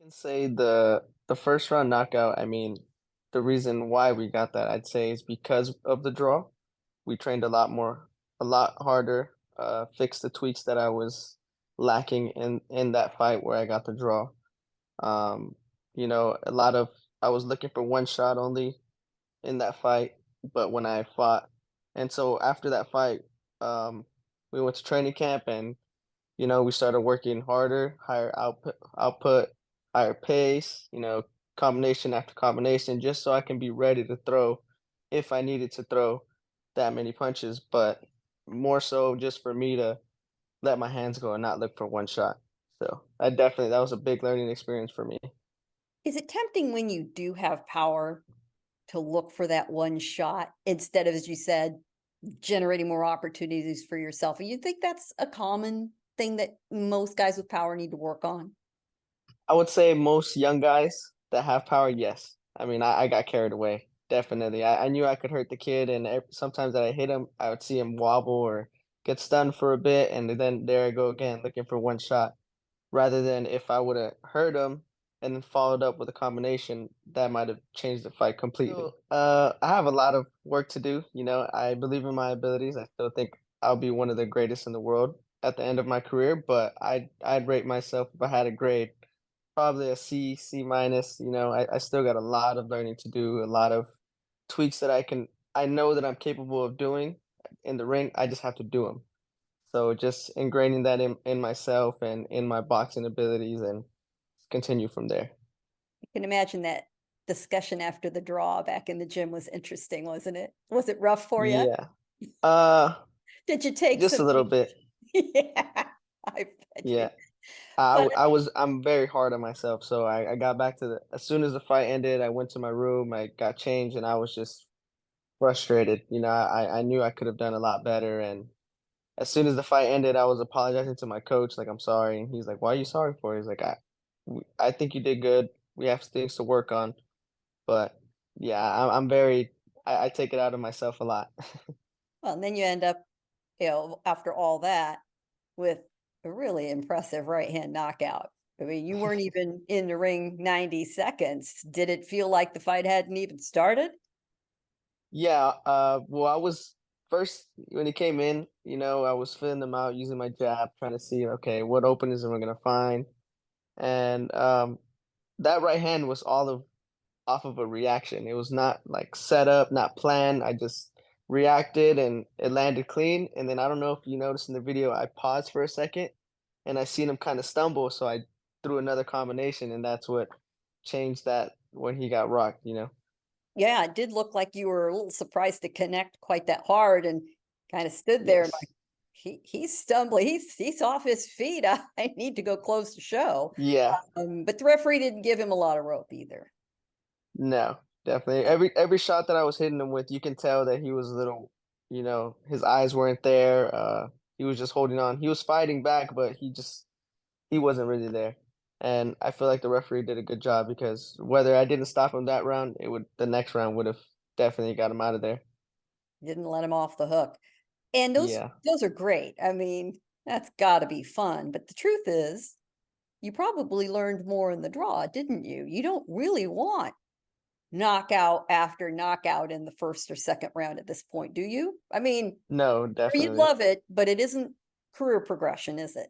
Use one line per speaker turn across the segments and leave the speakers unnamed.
Can say the first round knockout, I mean, the reason why we got that, I'd say, is because of the draw. We trained a lot more, a lot harder, fixed the tweaks that I was lacking in that fight where I got the draw. Um, a lot of I was looking for one shot only in that fight, but when I fought, and so after that fight, um, we went to training camp and we started working harder, higher output, higher pace, combination after combination, just so I can be ready to throw if I needed to throw that many punches, but more so just for me to let my hands go and not look for one shot. So that was a big learning experience for me.
Is it tempting when you do have power to look for that one shot instead of, as you said, generating more opportunities for yourself? And you think that's a common thing that most guys with power need to work on?
I would say most young guys that have power, yes. I mean, I got carried away. Definitely. I knew I could hurt the kid, and sometimes that I hit him, I would see him wobble or get stunned for a bit, and then there I go again, looking for one shot. Rather than if I would have hurt him and then followed up with a combination, that might have changed the fight completely. So, I have a lot of work to do. I believe in my abilities. I still think I'll be one of the greatest in the world at the end of my career, but I'd rate myself if I had a grade. Probably a C, C minus. I still got a lot of learning to do, a lot of tweaks that I know that I'm capable of doing in the ring. I just have to do them. So just ingraining that in myself and in my boxing abilities and continue from there.
I can imagine that discussion after the draw back in the gym was interesting, wasn't it? Was it rough for you?
Yeah. Uh,
Did you take
just
some?
a little bit.
Yeah, I bet you.
Yeah.
But
I'm very hard on myself. So I got back to as soon as the fight ended, I went to my room, I got changed, and I was just frustrated. I knew I could have done a lot better. And as soon as the fight ended, I was apologizing to my coach, like, I'm sorry. And he's like, why are you sorry for? He's like, I think you did good. We have things to work on. But yeah, I'm very, I take it out of myself a lot.
well, and then you end up, after all that, with a really impressive right hand knockout. I mean, you weren't even in the ring 90 seconds. Did it feel like the fight hadn't even started?
Yeah, well, I was first when he came in, I was filling them out using my jab, trying to see, okay, what openings am I gonna find? And that right hand was all of off of a reaction. It was not like set up, not planned. I just reacted and it landed clean. And then I don't know if you noticed in the video, I paused for a second and I seen him kind of stumble, so I threw another combination, and that's what changed that when he got rocked.
Yeah, it did look like you were a little surprised to connect quite that hard and kind of stood there and
Yes.
like, he's stumbling, he's off his feet. I need to go close the show.
Yeah.
But the referee didn't give him a lot of rope either.
No, definitely. Every shot that I was hitting him with, you can tell that he was a little, his eyes weren't there. He was just holding on. He was fighting back, but he wasn't really there. And I feel like the referee did a good job because whether I didn't stop him that round, the next round would have definitely got him out of there.
Didn't let him off the hook. And those
Yeah.
those are great. I mean, that's gotta be fun. But the truth is, you probably learned more in the draw, didn't you? You don't really want knockout after knockout in the first or second round at this point, do you? I mean,
No,
sure you'd
definitely.
love it, but it isn't career progression, is it?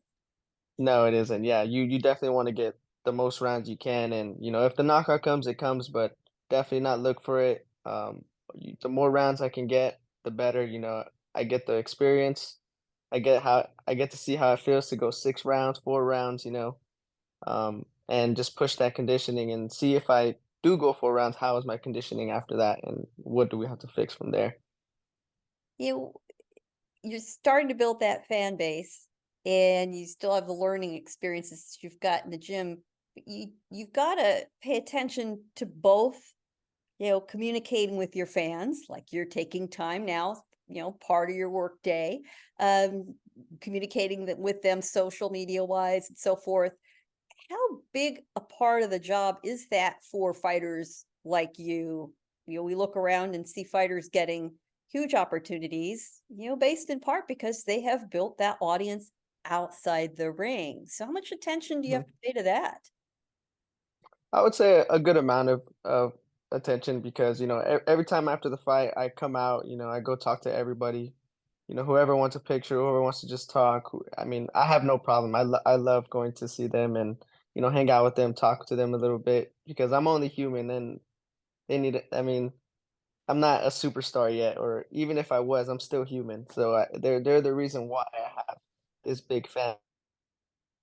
No, it isn't. Yeah, you definitely want to get the most rounds you can, and if the knockout comes, it comes, but definitely not look for it. The more rounds I can get, the better. I get the experience. I get to see how it feels to go 6 rounds, 4 rounds. And just push that conditioning and see if I do go 4 rounds, how is my conditioning after that, and what do we have to fix from there?
You you're starting to build that fan base and you still have the learning experiences you've got in the gym. But you've got to pay attention to both, communicating with your fans, like you're taking time now, part of your work day, um, communicating that with them social media wise and so forth. How big a part of the job is that for fighters like you? We look around and see fighters getting huge opportunities, based in part because they have built that audience outside the ring. So how much attention do you have
Mhm.
to pay to that?
I would say a good amount of attention because, every time after the fight, I come out, I go talk to everybody, whoever wants a picture, whoever wants to just talk. I mean, I have no problem. I love going to see them and, hang out with them, talk to them a little bit because I'm only human and they need I mean, I'm not a superstar yet, or even if I was, I'm still human. So they're the reason why I have this big fan.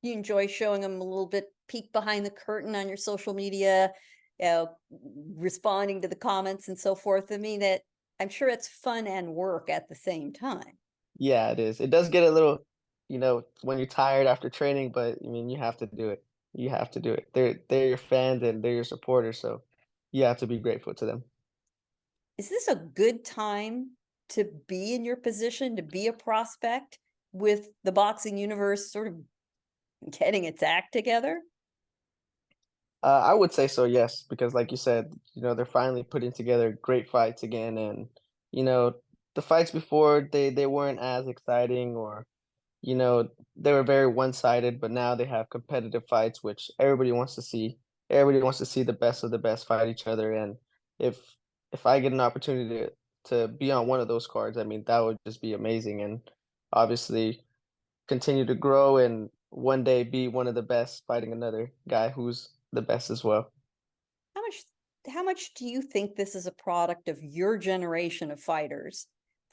You enjoy showing them a little bit peek behind the curtain on your social media, uh, responding to the comments and so forth. I mean, that I'm sure it's fun and work at the same time.
Yeah, it is. It does get a little, when you're tired after training, but I mean, you have to do it. You have to do it. They're your fans and they're your supporters, so you have to be grateful to them.
Is this a good time to be in your position, to be a prospect with the boxing universe sort of getting its act together?
I would say so, yes, because like you said, they're finally putting together great fights again, and you know, the fights before they weren't as exciting, or they were very one-sided, but now they have competitive fights, which everybody wants to see. Everybody wants to see the best of the best fight each other, and if if I get an opportunity to be on one of those cards, I mean, that would just be amazing, and obviously continue to grow and one day be one of the best fighting another guy who's the best as well.
How much how much do you think this is a product of your generation of fighters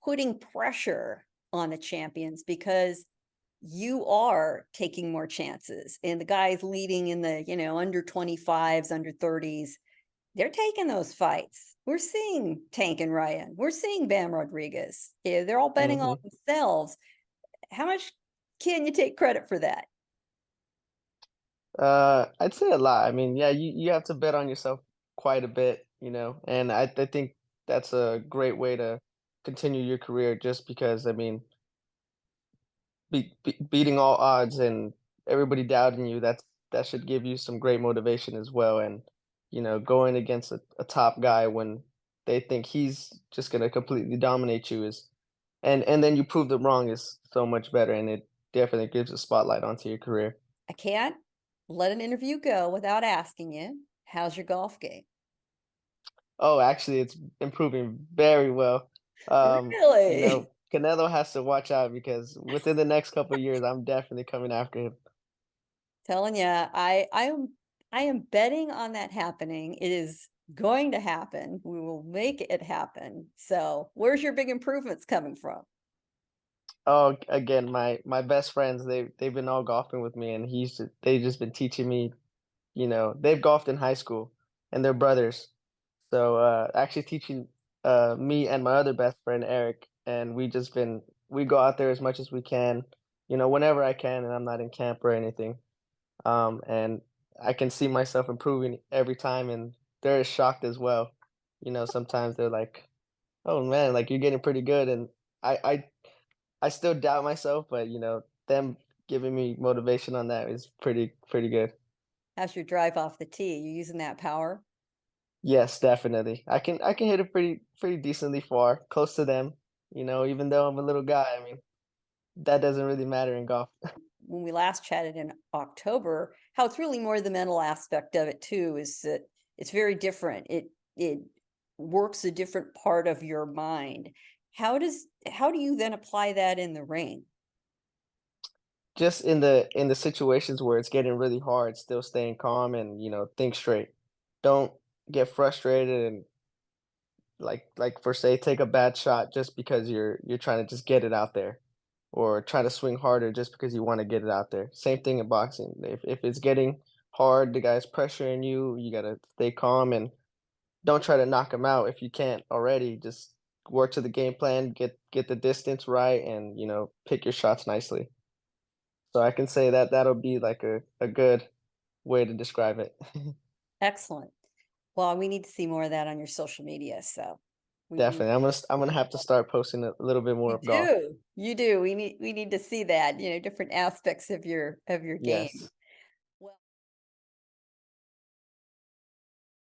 putting pressure on the champions because you are taking more chances and the guys leading in the, under 25s, under 30s, they're taking those fights. We're seeing Tank and Ryan. We're seeing Bam Rodriguez. Yeah, they're all betting on
Mhm.
themselves. How much can you take credit for that?
I'd say a lot. I mean, yeah, you have to bet on yourself quite a bit, and I think that's a great way to continue your career just because, I mean, beating all odds and everybody doubting you, that should give you some great motivation as well. And, going against a top guy when they think he's just gonna completely dominate you is and then you prove them wrong is so much better, and it definitely gives a spotlight onto your career.
I can't let an interview go without asking you, how's your golf game?
Oh, actually, it's improving very well.
Really?
Canelo has to watch out because within the next couple of years, I'm definitely coming after him.
Telling you, I am betting on that happening. It is going to happen. We will make it happen. So, where's your big improvements coming from?
Oh, again, my best friends, they've been all golfing with me, and they've just been teaching me. They've golfed in high school, and they're brothers. So actually teaching me and my other best friend Eric, and we go out there as much as we can, whenever I can, and I'm not in camp or anything. And I can see myself improving every time, and they're shocked as well. Sometimes they're like, "Oh man, like you're getting pretty good," and I I I still doubt myself, but them giving me motivation on that is pretty good.
How's your drive off the tee? You using that power?
Yes, definitely. I can hit it pretty decently far, close to them. Even though I'm a little guy, I mean that doesn't really matter in golf.
When we last chatted in October, how it's really more the mental aspect of it too, is that it's very different. It works a different part of your mind. How do you then apply that in the ring?
Just in the situations where it's getting really hard, still staying calm and think straight. Don't get frustrated and like for say take a bad shot just because you're trying to just get it out there, or try to swing harder just because you want to get it out there. Same thing in boxing. If it's getting hard, the guy's pressuring you, you gotta stay calm and don't try to knock him out if you can't already. Just work to the game plan, get the distance right, and pick your shots nicely. So I can say that that'll be like a good way to describe it.
Excellent. Well, we need to see more of that on your social media. So we
Definitely. I'm gonna have to start posting a little bit more
you
of golf.
do. You do. We need to see that, different aspects of your game.
Yes.